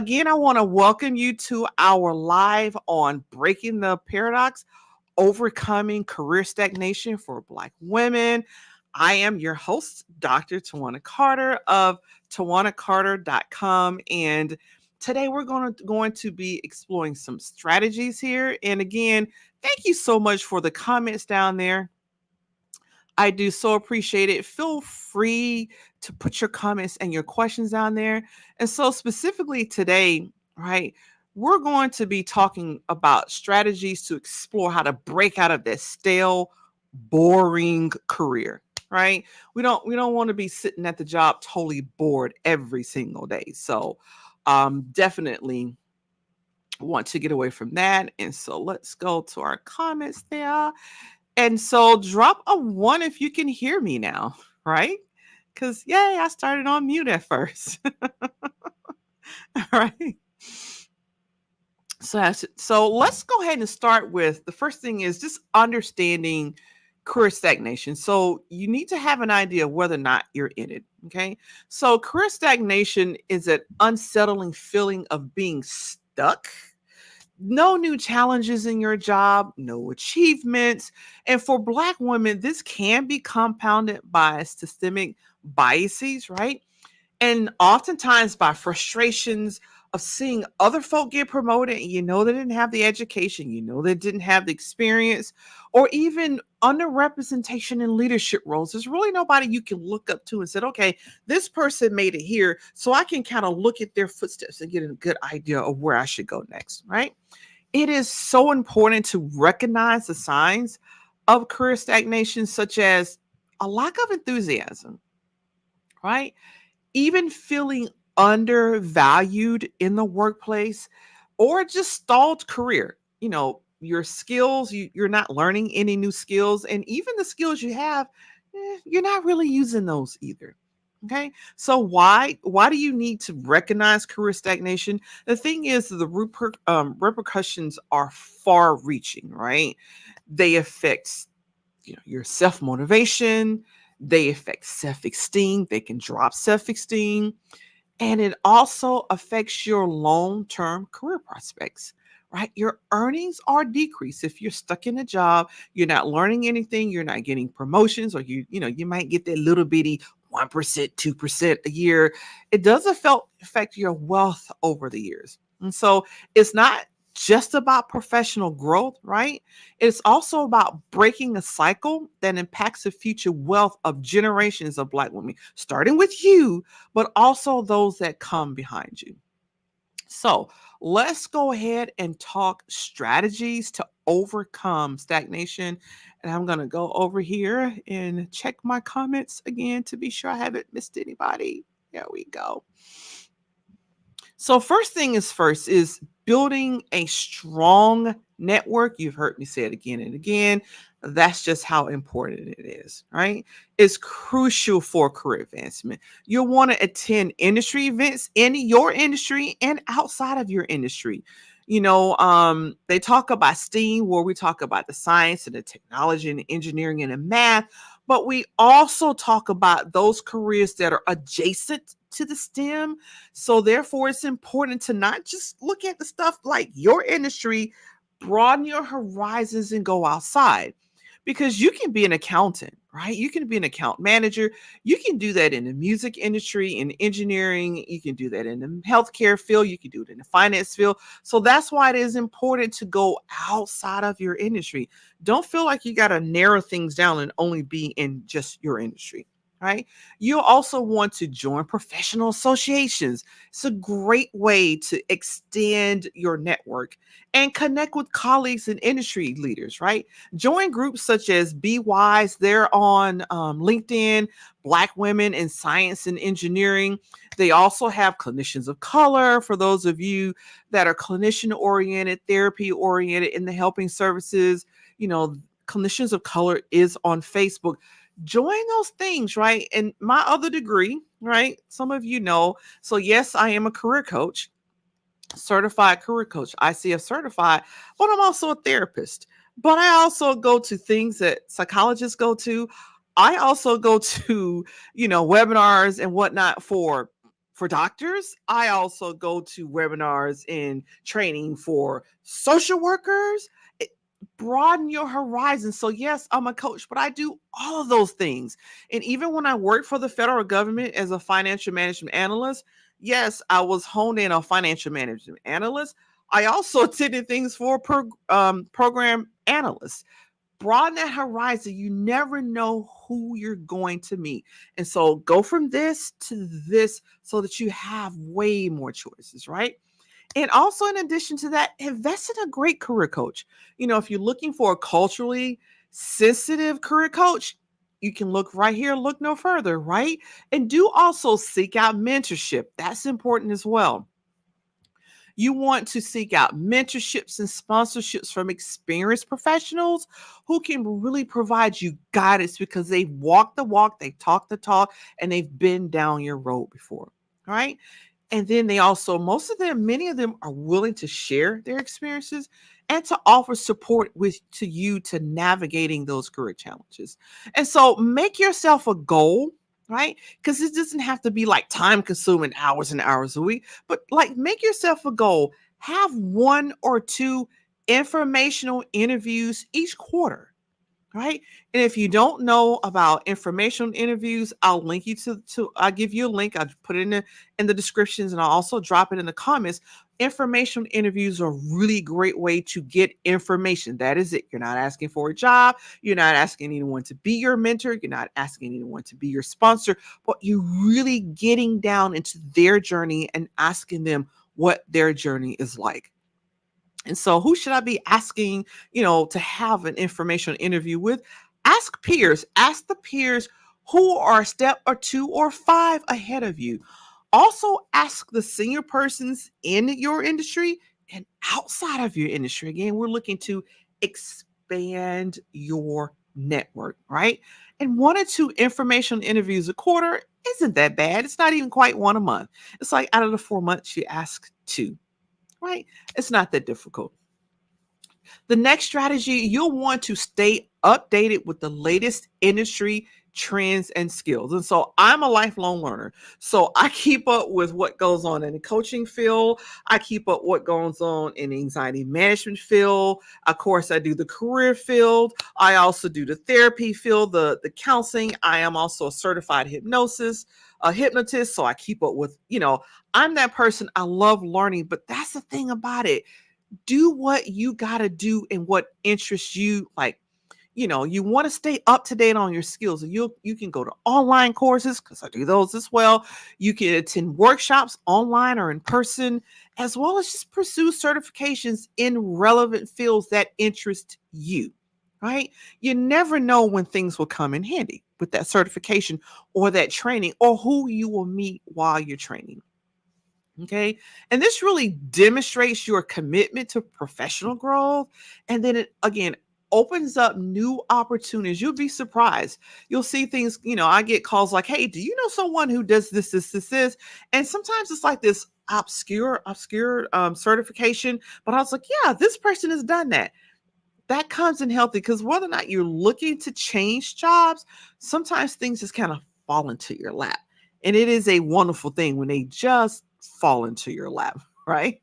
Again, I want to welcome you to our live on Breaking the Paradox, Overcoming Career Stagnation for Black Women. I am your host, Dr. Twanna Carter of TwannaCarter.com. And today we're going to be exploring some strategies here. And again, thank you so much for the comments down there. I do so appreciate it. Feel free to put your comments and your questions down there. And so, specifically today, right, we're going to be talking about strategies to explore how to break out of that stale, boring career. Right? We don't want to be sitting at the job totally bored every single day. So, definitely want to get away from that. And so, let's go to our comments there. And so drop a one if you can hear me now, right? Because, yay, I started on mute at first. All right. So let's go ahead and start with the first thing is just understanding career stagnation. So you need to have an idea of whether or not you're in it. Okay. So career stagnation is an unsettling feeling of being stuck, no new challenges in your job, no achievements. And for Black women, this can be compounded by systemic biases, right? And oftentimes by frustrations of seeing other folk get promoted and you know they didn't have the education, you know they didn't have the experience, or even underrepresentation in leadership roles. There's really nobody you can look up to and said, okay, this person made it here, so I can kind of look at their footsteps and get a good idea of where I should go next, right? It is so important to recognize the signs of career stagnation, such as a lack of enthusiasm, right? Even feeling undervalued in the workplace or just stalled career. Your skills, you're not learning any new skills. And even the skills you have, you're not really using those either. Okay. So why do you need to recognize career stagnation? The thing is the repercussions are far reaching, right? They affect your self-motivation, they affect self-esteem, they can drop self-esteem, and it also affects your long-term career prospects, right? Your earnings are decreased if you're stuck in a job, you're not learning anything, you're not getting promotions, or you might get that little bitty 1%, 2% a year. It does affect your wealth over the years. And so it's not just about professional growth, right? It's also about breaking a cycle that impacts the future wealth of generations of Black women, starting with you, but also those that come behind you. So let's go ahead and talk strategies to overcome stagnation. And I'm going to go over here and check my comments again to be sure I haven't missed anybody. There we go. So first thing is first is building a strong network. You've heard me say it again and again. That's just how important it is, right? It's crucial for career advancement. You'll want to attend industry events in your industry and outside of your industry. They talk about STEAM, where we talk about the science and the technology and the engineering and the math, but we also talk about those careers that are adjacent to the STEM. So therefore, it's important to not just look at the stuff like your industry, broaden your horizons and go outside. Because you can be an accountant, right? You can be an account manager. You can do that in the music industry, in engineering. You can do that in the healthcare field. You can do it in the finance field. So that's why it is important to go outside of your industry. Don't feel like you got to narrow things down and only be in just your industry. Right. You'll also want to join professional associations. It's a great way to extend your network and connect with colleagues and industry leaders, right? Join groups such as Be Wise. They're on LinkedIn, Black Women in Science and Engineering. They also have Clinicians of Color for those of you that are clinician oriented, therapy oriented in the helping services. Clinicians of Color is on Facebook. Join those things, right? And my other degree, right? Some of you know. So yes, I am a career coach, certified career coach, ICF certified, but I'm also a therapist. But I also go to things that psychologists go to. I also go to, webinars and whatnot for for doctors. I also go to webinars and training for social workers. It, broaden your horizon. So yes, I'm a coach, but I do all of those things. And even when I worked for the federal government as a financial management analyst, yes, I was honed in on financial management analyst. I also attended things for program analysts. Broaden that horizon. You never know who you're going to meet. And so go from this to this so that you have way more choices, right? And also, in addition to that, invest in a great career coach. If you're looking for a culturally sensitive career coach, you can look right here, look no further, right? And do also seek out mentorship. That's important as well. You want to seek out mentorships and sponsorships from experienced professionals who can really provide you guidance because they've walked the walk, they've talked the talk, and they've been down your road before. All right. And then they also, many of them are willing to share their experiences and to offer support to you to navigating those career challenges. And so make yourself a goal, right? Because it doesn't have to be like time consuming hours and hours a week, but like make yourself a goal. Have one or two informational interviews each quarter. Right. And if you don't know about informational interviews, I'll link you I'll give you a link. I'll put it in the descriptions and I'll also drop it in the comments. Informational interviews are a really great way to get information. That is it. You're not asking for a job. You're not asking anyone to be your mentor. You're not asking anyone to be your sponsor, but you're really getting down into their journey and asking them what their journey is like. And so who should I be asking, to have an informational interview with? Ask peers. Ask the peers who are a step or two or five ahead of you. Also ask the senior persons in your industry and outside of your industry. Again, we're looking to expand your network, right? And one or two informational interviews a quarter isn't that bad. It's not even quite one a month. It's like out of the 4 months, you ask two, right? It's not that difficult. The next strategy, you'll want to stay updated with the latest industry trends and skills. And so I'm a lifelong learner. So I keep up with what goes on in the coaching field. I keep up what goes on in the anxiety management field. Of course, I do the career field. I also do the therapy field, the counseling. I am also a certified hypnotist. So I keep up with, I'm that person. I love learning, but that's the thing about it. Do what you got to do and what interests you. Like, you want to stay up to date on your skills. And you can go to online courses because I do those as well. You can attend workshops online or in person, as well as just pursue certifications in relevant fields that interest you, right? You never know when things will come in handy with that certification or that training or who you will meet while you're training. Okay. And this really demonstrates your commitment to professional growth. And then it again opens up new opportunities. You'll be surprised. You'll see things, I get calls like, hey, do you know someone who does this? And sometimes it's like this obscure certification. But I was like, yeah, this person has done that. That comes in healthy because whether or not you're looking to change jobs, sometimes things just kind of fall into your lap. And it is a wonderful thing when they just fall into your lap, right?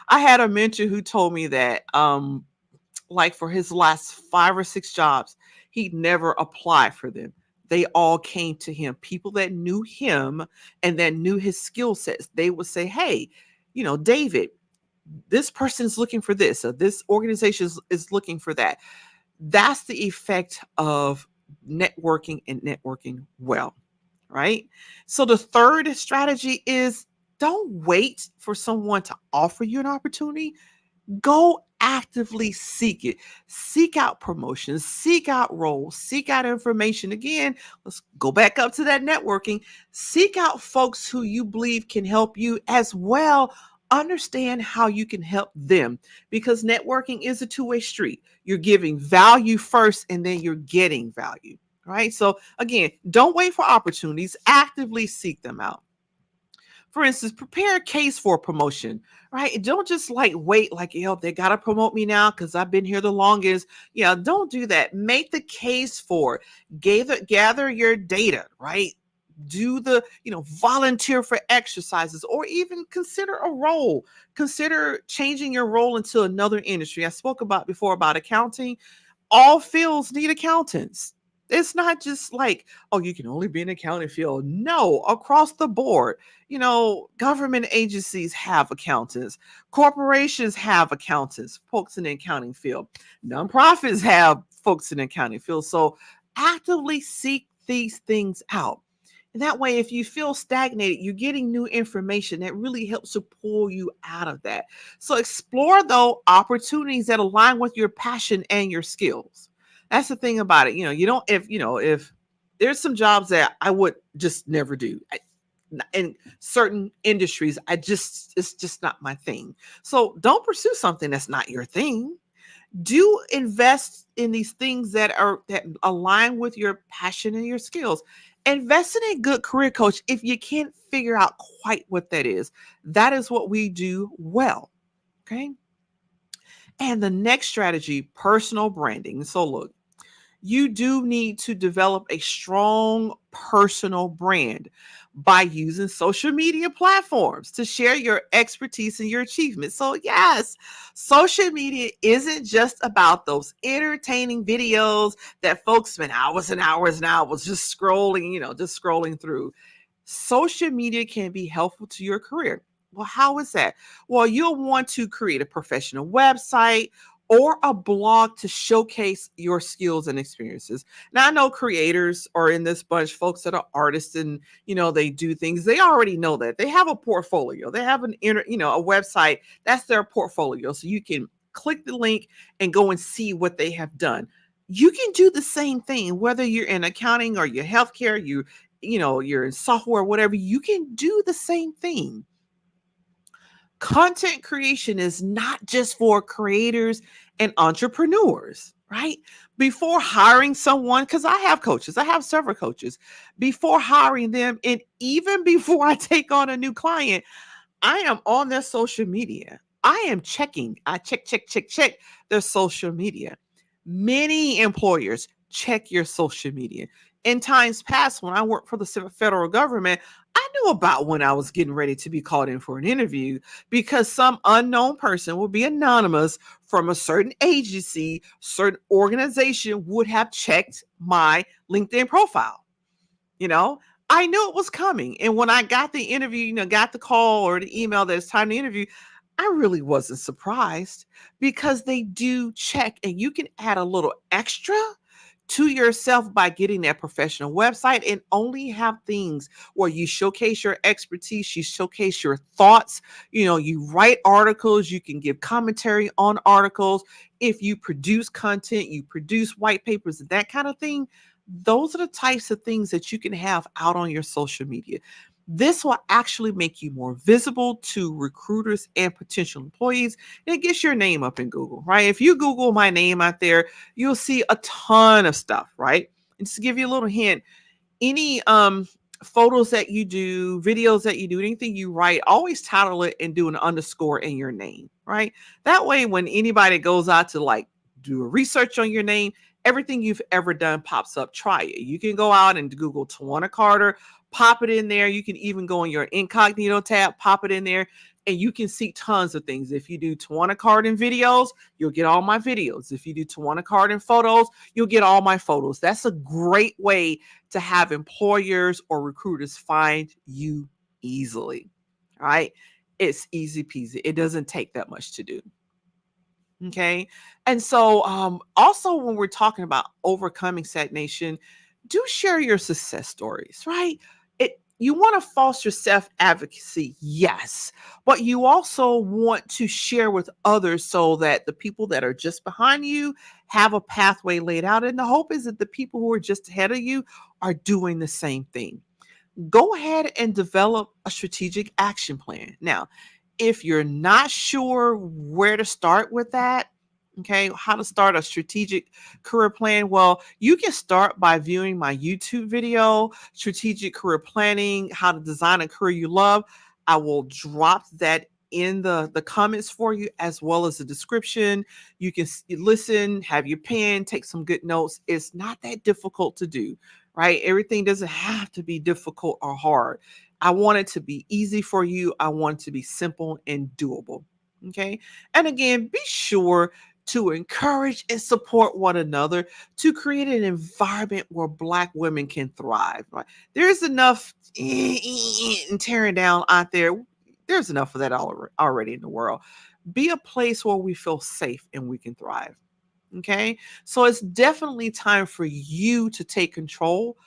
I had a mentor who told me that like for his last 5 or 6 jobs, he never applied for them. They all came to him. People that knew him and that knew his skill sets. They would say, hey, David, this person is looking for this, or this organization is looking for that. That's the effect of networking and networking well, right? So the third strategy is don't wait for someone to offer you an opportunity. Go actively seek it. Seek out promotions, seek out roles, seek out information. Again, let's go back up to that networking. Seek out folks who you believe can help you as well. Understand how you can help them because networking is a two-way street. You're giving value first and then you're getting value, right? So again, don't wait for opportunities, actively seek them out. For instance, prepare a case for promotion, right? Don't just like wait, like, they got to promote me now because I've been here the longest. Don't do that. Make the case for it. Gather your data, right? do the, volunteer for exercises, or even consider a role. Consider changing your role into another industry. I spoke about before about accounting. All fields need accountants. It's not just like, oh, you can only be in the accounting field. No, across the board. Government agencies have accountants. Corporations have accountants, folks in the accounting field. Nonprofits have folks in the accounting field. So actively seek these things out. And that way, if you feel stagnated, you're getting new information that really helps to pull you out of that. So explore though opportunities that align with your passion and your skills. That's the thing about it. You don't, if there's some jobs that I would just never do. In certain industries, it's just not my thing. So don't pursue something that's not your thing. Do invest in these things that align with your passion and your skills. Invest in a good career coach if you can't figure out quite what that is. That is what we do well. Okay. And the next strategy, personal branding. So look, you do need to develop a strong personal brand by using social media platforms to share your expertise and your achievements. So, yes, social media isn't just about those entertaining videos that folks spend hours and hours and hours just scrolling, just scrolling through. Social media can be helpful to your career. Well, how is that? Well, you'll want to create a professional website or a blog to showcase your skills and experiences. Now, I know creators are in this bunch, folks that are artists and, they do things. They already know that. They have a portfolio. They have a website. That's their portfolio. So you can click the link and go and see what they have done. You can do the same thing, whether you're in accounting or your healthcare, you're in software, whatever, you can do the same thing. Content creation is not just for creators and entrepreneurs, right? Before hiring someone, because I have coaches, I have several coaches, before hiring them, and even before I take on a new client, I am on their social media. I am checking. I check their social media. Many employers check your social media. In times past, when I worked for the federal government, I knew about when I was getting ready to be called in for an interview because some unknown person will be anonymous from a certain agency, certain organization would have checked my LinkedIn profile. You know, I knew it was coming. And when I got the interview, got the call or the email that it's time to interview, I really wasn't surprised because they do check, and you can add a little extra to yourself by getting that professional website and only have things where you showcase your expertise, you showcase your thoughts, you write articles, you can give commentary on articles. If you produce content, you produce white papers and that kind of thing. Those are the types of things that you can have out on your social media. This will actually make you more visible to recruiters and potential employees. And it gets your name up in Google, right? If you Google my name out there, you'll see a ton of stuff, right? And just to give you a little hint, any photos that you do, videos that you do, anything you write, always title it and do an underscore in your name, right? That way, when anybody goes out to like do a research on your name, everything you've ever done pops up. Try it. You can go out and Google Twanna Carter, pop it in there. You can even go in your incognito tab, pop it in there, and you can see tons of things. If you do Twanna Carter in videos, you'll get all my videos. If you do Twanna Carter in photos, you'll get all my photos. That's a great way to have employers or recruiters find you easily. All right. It's easy peasy. It doesn't take that much to do. Okay. And so, also when we're talking about overcoming stagnation, do share your success stories, right? You want to foster self-advocacy, yes, but you also want to share with others so that the people that are just behind you have a pathway laid out. And the hope is that the people who are just ahead of you are doing the same thing. Go ahead and develop a strategic action plan. Now, if you're not sure where to start with that, okay, how to start a strategic career plan, well, you can start by viewing my YouTube video, Strategic Career Planning, How to Design a Career You Love. I will drop that in the comments for you as well as the description. You can listen, have your pen, take some good notes. It's not that difficult to do. right? Everything doesn't have to be difficult or hard. I want it to be easy for you. I want it to be simple and doable. Okay. And again, be sure to encourage and support one another to create an environment where Black women can thrive. Right? There's enough and tearing down out there. There's enough of that already in the world. Be a place where we feel safe and we can thrive. Okay. So it's definitely time for you to take control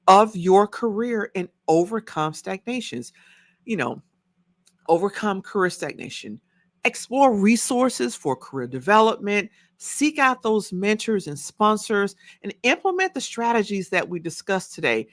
of your career and overcome stagnations. You know, overcome career stagnation, explore resources for career development, seek out those mentors and sponsors, and implement the strategies that we discussed today.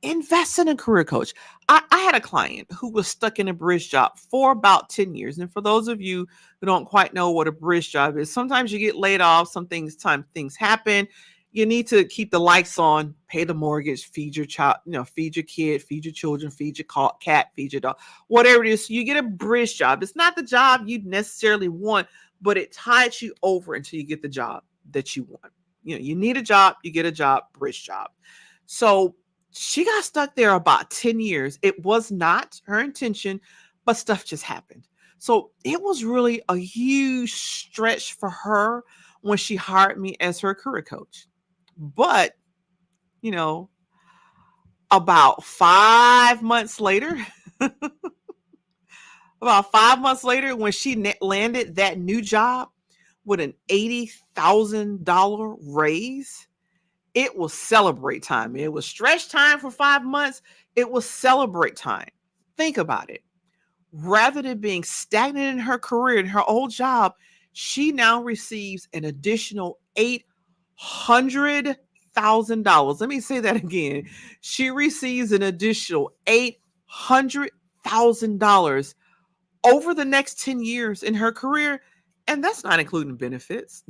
Invest in a career coach. I had a client who was stuck in a bridge job for about 10 years. And for those of you who don't quite know what a bridge job is, sometimes you get laid off, things happen. You need to keep the lights on, pay the mortgage, feed your child, feed your kid, feed your children, feed your cat, feed your dog, whatever it is. So you get a bridge job. It's not the job you necessarily want, but it tides you over until you get the job that you want. You need a job, you get a job, bridge job. So she got stuck there about 10 years. It was not her intention, but stuff just happened. So it was really a huge stretch for her when she hired me as her career coach. But, you know, about 5 months later, when she landed that new job with an $80,000 raise, it was celebrate time. It was stretch time for 5 months. It was celebrate time. Think about it. Rather than being stagnant in her career, in her old job, she now receives an additional $800,000. Let me say that again. She receives an additional $800,000 over the next 10 years in her career. And that's not including benefits.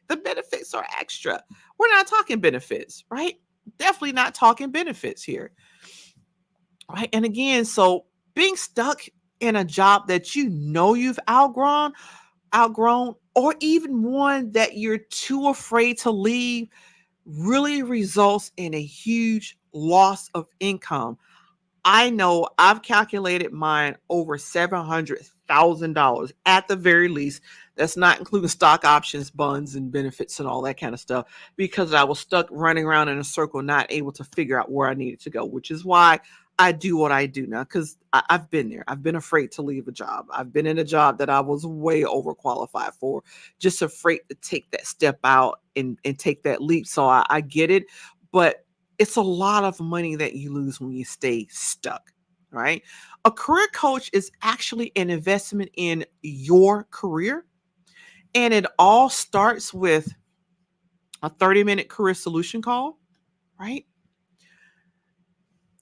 The benefits are extra. We're not talking benefits, right? Definitely not talking benefits here. Right. And again, so being stuck in a job that you've outgrown, or even one that you're too afraid to leave really results in a huge loss of income. I know I've calculated mine over $700,000 at the very least. That's not including stock options, bonds, and benefits and all that kind of stuff, because I was stuck running around in a circle, not able to figure out where I needed to go, which is why I do what I do now, because I've been there. I've been afraid to leave a job. I've been in a job that I was way overqualified for, just afraid to take that step out and take that leap. So I get it. But it's a lot of money that you lose when you stay stuck, right? A career coach is actually an investment in your career. And it all starts with a 30-minute career solution call, right?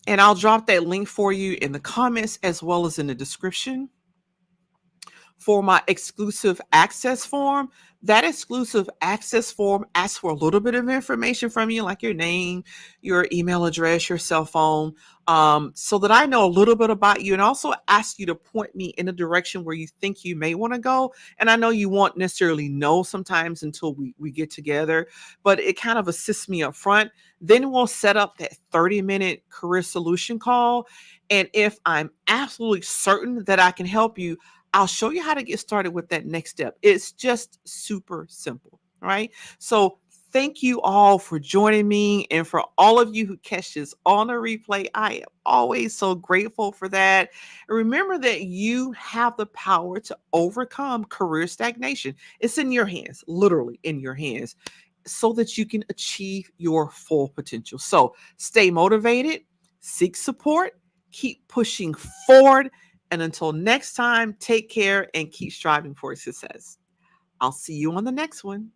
And I'll drop that link for you in the comments as well as in the description for my exclusive access form. That exclusive access form asks for a little bit of information from you, like your name, your email address, your cell phone, so that I know a little bit about you, and also ask you to point me in a direction where you think you may want to go. And I know you won't necessarily know sometimes until we get together, but it kind of assists me up front. Then we'll set up that 30-minute career solution call. And if I'm absolutely certain that I can help you, I'll show you how to get started with that next step. It's just super simple, right? So thank you all for joining me. And for all of you who catch this on a replay, I am always so grateful for that. And remember that you have the power to overcome career stagnation. It's in your hands, literally in your hands, so that you can achieve your full potential. So stay motivated, seek support, keep pushing forward. And until next time, take care and keep striving for success. I'll see you on the next one.